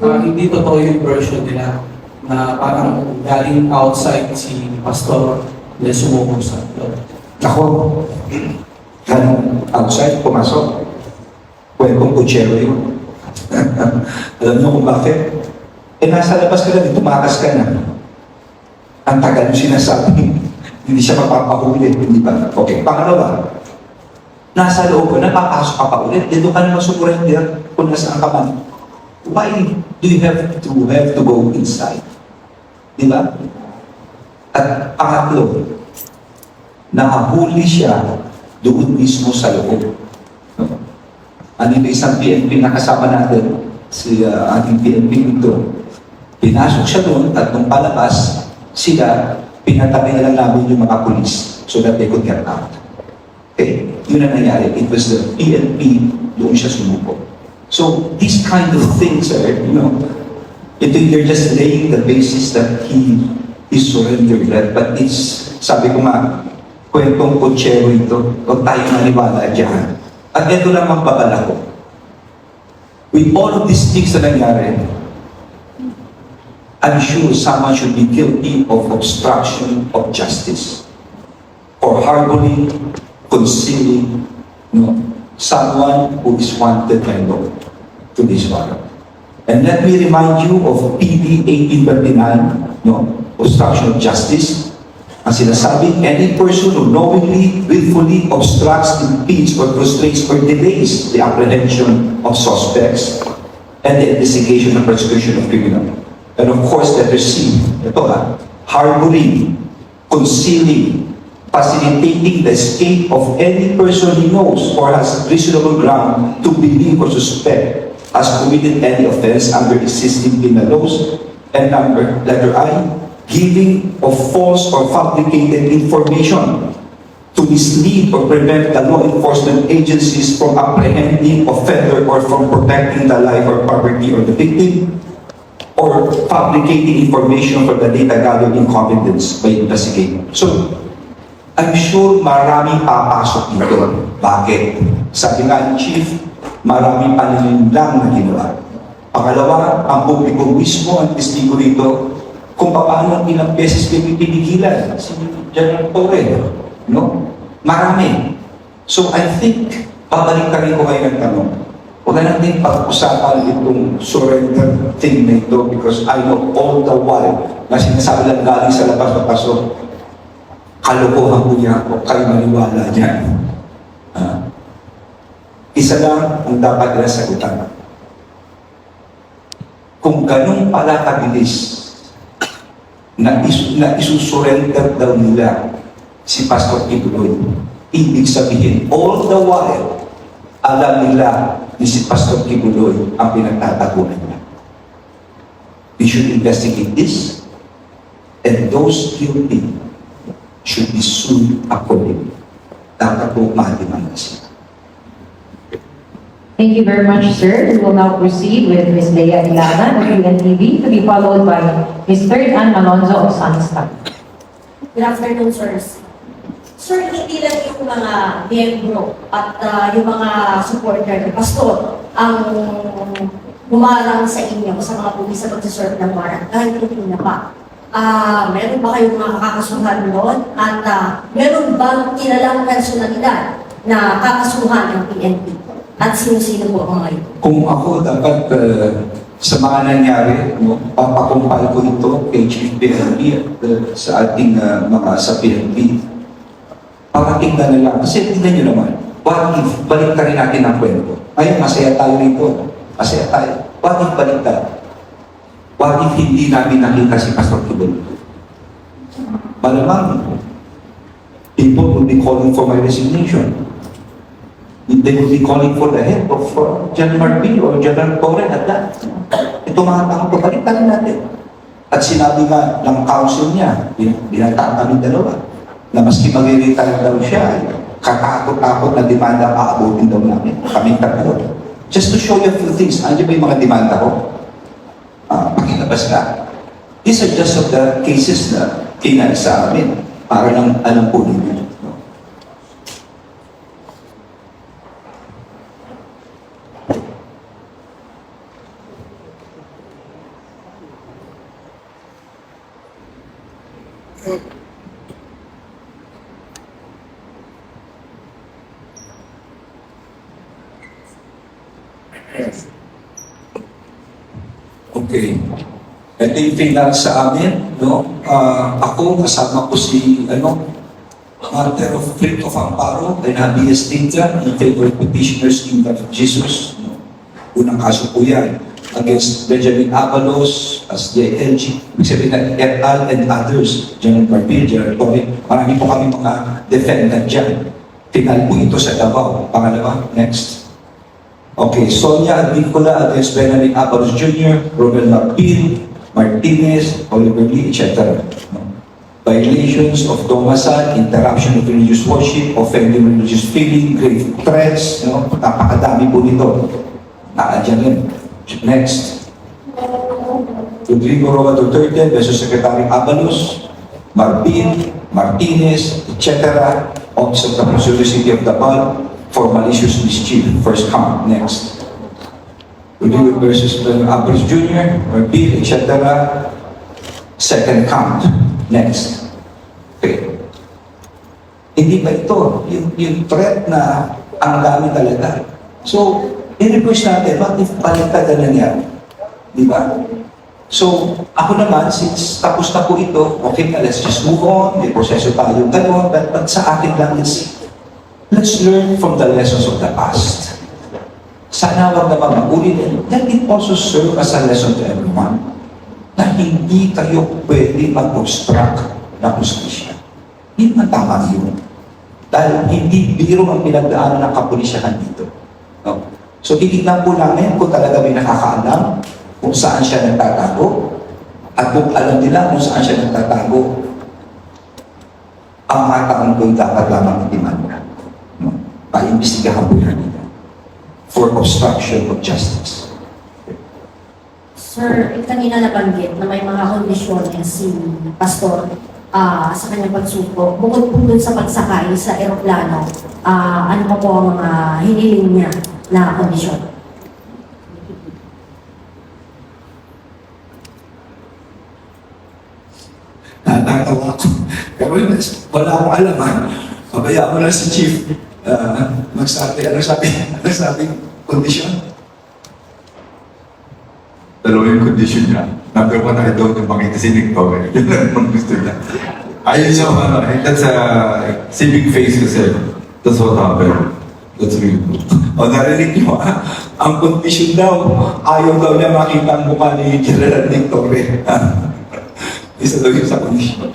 Hindi totoo yung version nila na parang galing outside si Pastor na sumubok sa loob. Ako, outside, pumasok. Kwentong kutsero yun. Alam niyo kung bakit? Nasa labas ka na, tumakas ka na. Ang tagal yung sinasabi, hindi siya mapapahuli, hindi ba? Okay, pangalawa, nasa loob ka, napapasok ka pa ulit, dito ka na masumurender kung nasaan ka man. Why do you have to go inside? Di ba? At pangatlo, nakahuli siya doon mismo sa loob. Ano yung isang PNP na kasama natin, si ating PNP dito. Pinasok siya doon at nung palabas, sila, pinatabi na lang namin yung mga pulis so that they could get out. Okay? Yun ang nangyari. It was the PNP, doon siya sumubok. So, these kind of things are, they're just laying the basis that he surrendered that. But it's, sabi ko nga, kwentong kutsero ito, huwag tayo maniwala dyan. At ito lang magpapala ko. With all of these things na nangyari, I'm sure someone should be guilty of obstruction of justice or harboring, concealing, someone who is wanted by law to this warrant. And let me remind you of PD 1839, obstruction of justice. Ang sinasabi, any person who knowingly, willfully obstructs, impedes, or frustrates or delays the apprehension of suspects and the investigation and prosecution of criminal. And of course, letter C, harboring, concealing, facilitating the escape of any person he knows or has reasonable ground to believe or suspect has committed any offense under existing penal laws. And letter I, giving of false or fabricated information to mislead or prevent the law enforcement agencies from apprehending offender or from protecting the life or property of the victim, or fabricating information from the data gathered in confidence by investigator. So, I'm sure maraming papasok dito. Bakit? Sabi nga, Chief, maraming panilin lang na ginawa. Pangalawa, ang publiko mismo, ang testigo rito, kung paano ilang beses pinipigilan si General Torre. Marami. So I think, babalik ka rin ko kayo ng tanong. Huwag na natin pag-usapan itong surrender thing na ito because I know all the while na sinasabi lang galing sa labas na paso, kalokohan ko niya o kayo maniwala dyan. Isa lang ang dapat nila sagutan. Kung ganun pala kabilis na isusurrender daw nila si Pastor Kibuloy, ibig sabihin, all the while, alam nila ni si Pastor Kibuloy ang pinagtatagunan niya. We should investigate this, and those guilty should be sued accordingly. Dapat po mahalimang sila. Thank you very much, sir. We will now proceed with Ms. Leia Ilana of UNTV to be followed by Ms. Third Ann Alonzo of Sunstar. Good afternoon, sirs. Sir, hindi lang yung mga miyembro at yung mga supporter ni Pastor ang humarang sa inyo sa mga pulis sa pagsaserve ng warrant. Kahit hindi na pa. Meron ba kayong mga kakasuhan doon? At meron bang kilalang personalidad na kakasuhan ng PNP? At sino-sino po ang mga ito? Kung ako dapat sa mga nangyari, papakumpal ko ito kay Chief PNP at sa ating mga sa PNP. Para tingnan na lang. Kasi tingnan nyo naman, what if balik ka rin natin ang kwento? Ngayon, masaya tayo rito. Masaya tayo. What if balik tayo? What if hindi namin nakita si Pastor Kibuloy? Malamang, people will be calling for my resignation. They will be calling for the head of General Marbil or General Torre at that. Ito mga tao, pabalitan natin. At sinabi nga ng council niya, binantaan kami dalawa, na maski mag-retire daw siya, katakot-takot na demanda aabutin daw namin. Kaming tatlo. Just to show you a few things, andiyan ba yung mga demanda ko? Pakilabas na. These are just of the cases na kinal sa amin para lang alam po ninyo. Okay. Ito yung final sa amin, no? Ako, kasama ko si, Matter of Writ of Amparo and habeas data in favor of petitioners in the of Jesus. No? Unang kaso po yan against Benjamin Avalos as JLG, ibig sabihin na et al. And others, General Barbil, General Torre, marami po kami mga defendant dyan. Final po ito sa Davao. Pangalawa, next. Okay, Sonia Advincula against Benjamin Avalos Jr., Romel Marpil, Martinez, Oliver Lee, etc. No? Violations of Domasan, interruption of religious worship, offending religious feeling, grave threats, napakadami po nito. Nakadyan rin. Next. Rodrigo Roa Duterte versus Secretary Avalos, Marpil, Martinez, etc. Office of the Consular City of Davao for malicious mischief. First count. Next. Rodrigo versus Avalos Jr., Marpil, etc. Second count. Next. Okay. Hindi ba ito? Yung threat na ang dami talaga. So, in-request natin, what if baliktad na nangyari? Di ba? So, ako naman, since tapos na po ito, okay na, let's just move on, may proseso tayo, gano'n, but sa akin lang is, let's learn from the lessons of the past. Sana wag naman mag-ulit. Let it also serve as a lesson to everyone na hindi kayo pwede mag-obstruct na justisya. Hindi man tama yun. Dahil hindi biro ang pinagdaanan ng kapulisyahan dito. No? So, titignan po namin kung talaga may nakakaalam kung saan siya nagtatago at kung alam nila kung saan siya nagtatago, ang mataang doon dapat lamang itimanda. No? Paimbestigahan po yan nila for obstruction of justice. Sir, kanina nabanggit na may mga kondisyon si Pastor sa kanyang pagsuko. Bukod po dun sa pagsakay sa eroplano, ano pa po ang mga hiniling niya na kondisyon? Natatawa ko. Pero wala akong alam, ha? Pabayaan mo lang si Chief magsabi. Ano sabi kondisyon? Dalawa yung condition niya. Number one, I don't yung makikisinig ko. Yun lang ang gusto niya. Ayun yung, that's a civic face kasi. That's what happened. That's real. O narinig niyo, ha? Ang kondisyon daw, ayaw daw niya makita ang mukha ni General Nick Torre. Isa daw yun sa kondisyon.